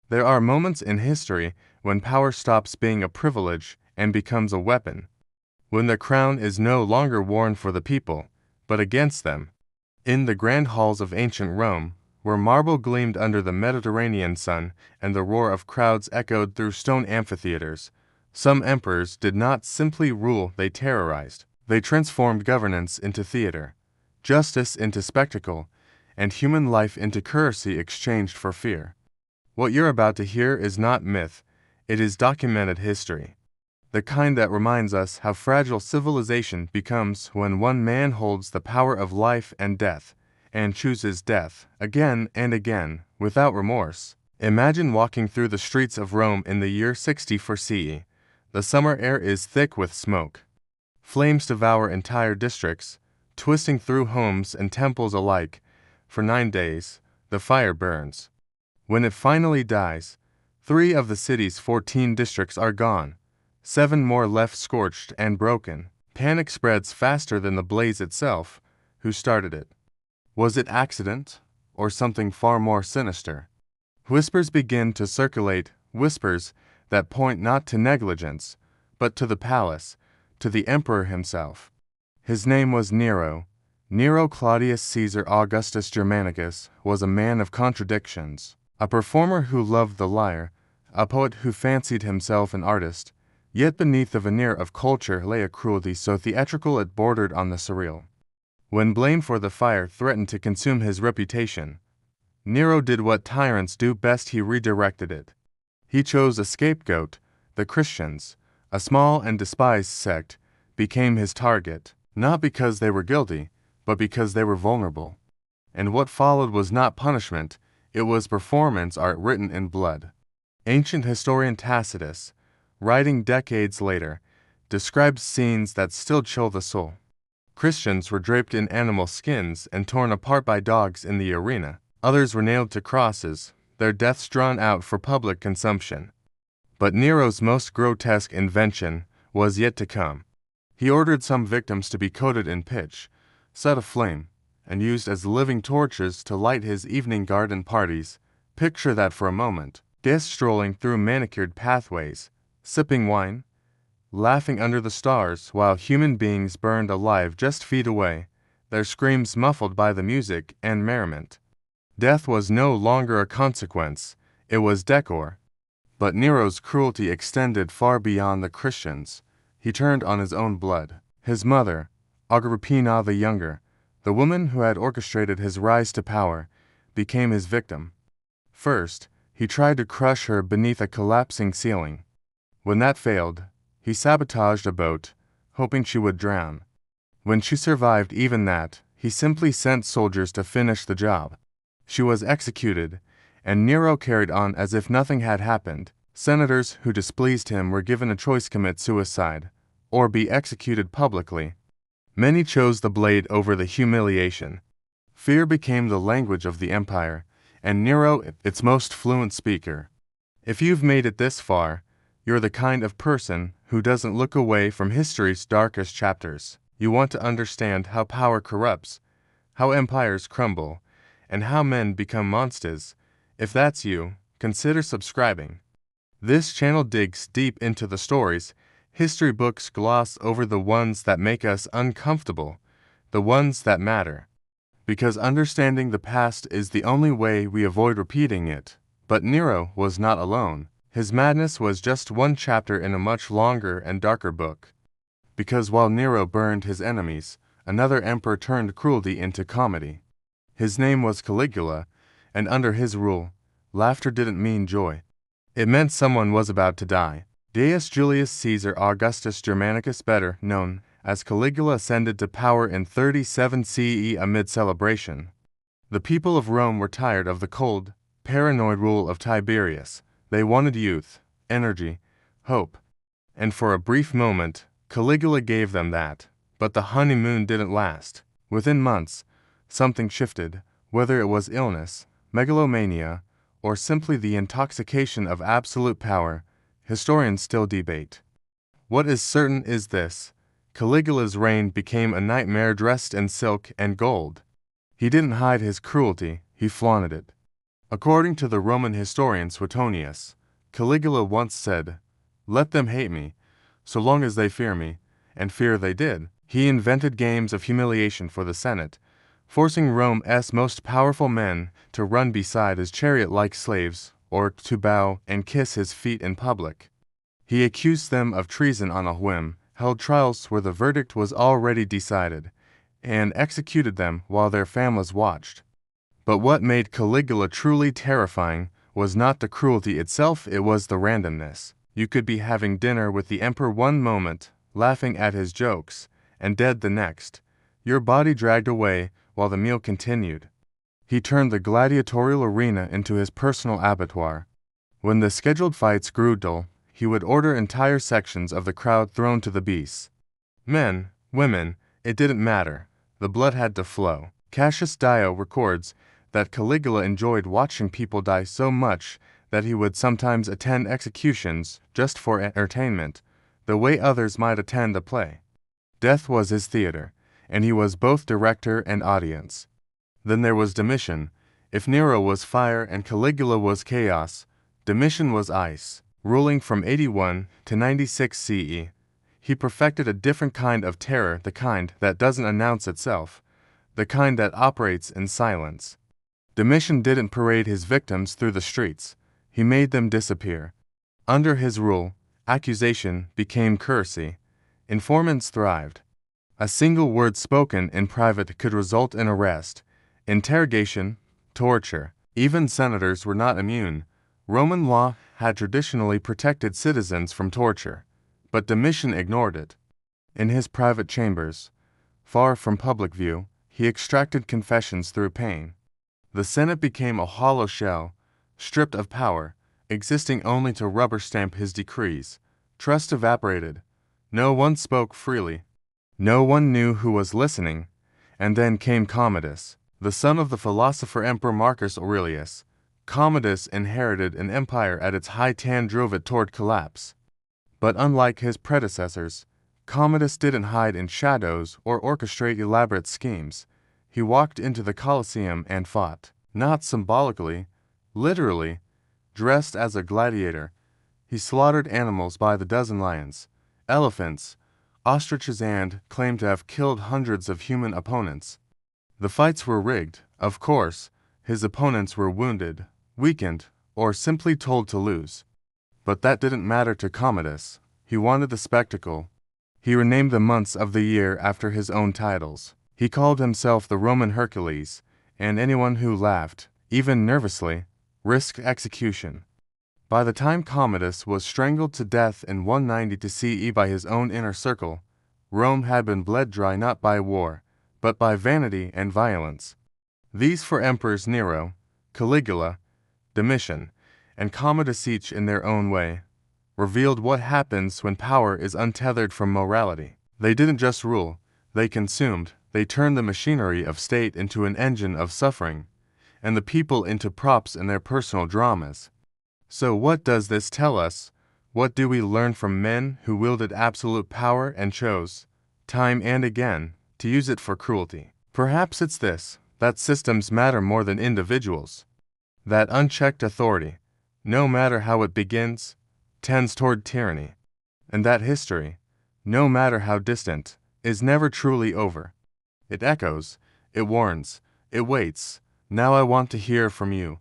There are moments in history when power stops being a privilege and becomes a weapon, when the crown is no longer worn for the people, but against them. In the grand halls of ancient Rome, where marble gleamed under the Mediterranean sun and the roar of crowds echoed through stone amphitheaters, some emperors did not simply rule, they terrorized. They transformed governance into theater, justice into spectacle, and human life into currency exchanged for fear. What you're about to hear is not myth, it is documented history. The kind that reminds us how fragile civilization becomes when one man holds the power of life and death, and chooses death, again and again, without remorse. Imagine walking through the streets of Rome in the year 64 CE. The summer air is thick with smoke. Flames devour entire districts, twisting through homes and temples alike. For 9 days, the fire burns. When it finally dies, 3 of the city's 14 districts are gone, 7 more left scorched and broken. Panic spreads faster than the blaze itself. Who started it? Was it accident, or something far more sinister? Whispers begin to circulate, whispers that point not to negligence, but to the palace, to the emperor himself. His name was Nero. Nero Claudius Caesar Augustus Germanicus was a man of contradictions, a performer who loved the lyre, a poet who fancied himself an artist, yet beneath the veneer of culture lay a cruelty so theatrical it bordered on the surreal. When blame for the fire threatened to consume his reputation, Nero did what tyrants do best: he redirected it. He chose a scapegoat. The Christians, a small and despised sect, became his target, not because they were guilty, but because they were vulnerable. And what followed was not punishment, it was performance art written in blood. Ancient historian Tacitus, writing decades later, describes scenes that still chill the soul. Christians were draped in animal skins and torn apart by dogs in the arena. Others were nailed to crosses, their deaths drawn out for public consumption. But Nero's most grotesque invention was yet to come. He ordered some victims to be coated in pitch, set aflame, and used as living torches to light his evening garden parties. Picture that for a moment. Guests strolling through manicured pathways, sipping wine, laughing under the stars, while human beings burned alive just feet away, their screams muffled by the music and merriment. Death was no longer a consequence, it was decor. But Nero's cruelty extended far beyond the Christians. He turned on his own blood. His mother, Agrippina the Younger, the woman who had orchestrated his rise to power, became his victim. First, he tried to crush her beneath a collapsing ceiling. When that failed, he sabotaged a boat, hoping she would drown. When she survived even that, he simply sent soldiers to finish the job. She was executed, and Nero carried on as if nothing had happened. Senators who displeased him were given a choice: commit suicide, or be executed publicly. Many chose the blade over the humiliation. Fear became the language of the empire, and Nero its most fluent speaker. If you've made it this far, you're the kind of person who doesn't look away from history's darkest chapters. You want to understand how power corrupts, how empires crumble, and how men become monsters. If that's you, consider subscribing. This channel digs deep into the stories. History books gloss over the ones that make us uncomfortable, the ones that matter. Because understanding the past is the only way we avoid repeating it. But Nero was not alone. His madness was just one chapter in a much longer and darker book. Because while Nero burned his enemies, another emperor turned cruelty into comedy. His name was Caligula, and under his rule, laughter didn't mean joy. It meant someone was about to die. Gaius Julius Caesar Augustus Germanicus, better known as Caligula, ascended to power in 37 CE amid celebration. The people of Rome were tired of the cold, paranoid rule of Tiberius. They wanted youth, energy, hope. And for a brief moment, Caligula gave them that. But the honeymoon didn't last. Within months, something shifted, whether it was illness, megalomania, or simply the intoxication of absolute power. Historians still debate. What is certain is this: Caligula's reign became a nightmare dressed in silk and gold. He didn't hide his cruelty, he flaunted it. According to the Roman historian Suetonius, Caligula once said, "Let them hate me, so long as they fear me," and fear they did. He invented games of humiliation for the Senate, forcing Rome's most powerful men to run beside his chariot like slaves, or to bow and kiss his feet in public. He accused them of treason on a whim, held trials where the verdict was already decided, and executed them while their families watched. But what made Caligula truly terrifying was not the cruelty itself, it was the randomness. You could be having dinner with the emperor one moment, laughing at his jokes, and dead the next, your body dragged away while the meal continued. He turned the gladiatorial arena into his personal abattoir. When the scheduled fights grew dull, he would order entire sections of the crowd thrown to the beasts. Men, women, it didn't matter. The blood had to flow. Cassius Dio records that Caligula enjoyed watching people die so much that he would sometimes attend executions just for entertainment, the way others might attend a play. Death was his theater, and he was both director and audience. Then there was Domitian. If Nero was fire and Caligula was chaos, Domitian was ice. Ruling from 81 to 96 CE, he perfected a different kind of terror, the kind that doesn't announce itself, the kind that operates in silence. Domitian didn't parade his victims through the streets, he made them disappear. Under his rule, accusation became currency. Informants thrived. A single word spoken in private could result in arrest, interrogation, torture. Even senators were not immune. Roman law had traditionally protected citizens from torture, but Domitian ignored it. In his private chambers, far from public view, he extracted confessions through pain. The Senate became a hollow shell, stripped of power, existing only to rubber stamp his decrees. Trust evaporated. No one spoke freely. No one knew who was listening. And then came Commodus, the son of the philosopher Emperor Marcus Aurelius. Commodus inherited an empire at its height and drove it toward collapse. But unlike his predecessors, Commodus didn't hide in shadows or orchestrate elaborate schemes. He walked into the Colosseum and fought, not symbolically, literally. Dressed as a gladiator, he slaughtered animals by the dozen: lions, elephants, ostriches, and claimed to have killed hundreds of human opponents. The fights were rigged, of course. His opponents were wounded, weakened, or simply told to lose. But that didn't matter to Commodus. He wanted the spectacle. He renamed the months of the year after his own titles. He called himself the Roman Hercules, and anyone who laughed, even nervously, risked execution. By the time Commodus was strangled to death in 190 CE by his own inner circle, Rome had been bled dry not by war, but by vanity and violence. These four emperors, Nero, Caligula, Domitian, and Commodus, each in their own way, revealed what happens when power is untethered from morality. They didn't just rule, they consumed. They turned the machinery of state into an engine of suffering, and the people into props in their personal dramas. So what does this tell us? What do we learn from men who wielded absolute power and chose, time and again, to use it for cruelty? Perhaps it's this, that systems matter more than individuals. That unchecked authority, no matter how it begins, tends toward tyranny. And that history, no matter how distant, is never truly over. It echoes, it warns, it waits. Now I want to hear from you.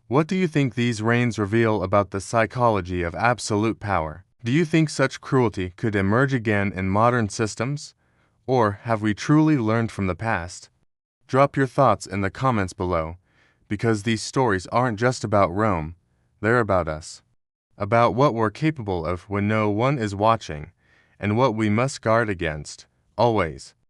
What do you think these reigns reveal about the psychology of absolute power? Do you think such cruelty could emerge again in modern systems? Or have we truly learned from the past? Drop your thoughts in the comments below, because these stories aren't just about Rome, they're about us. About what we're capable of when no one is watching, and what we must guard against, always.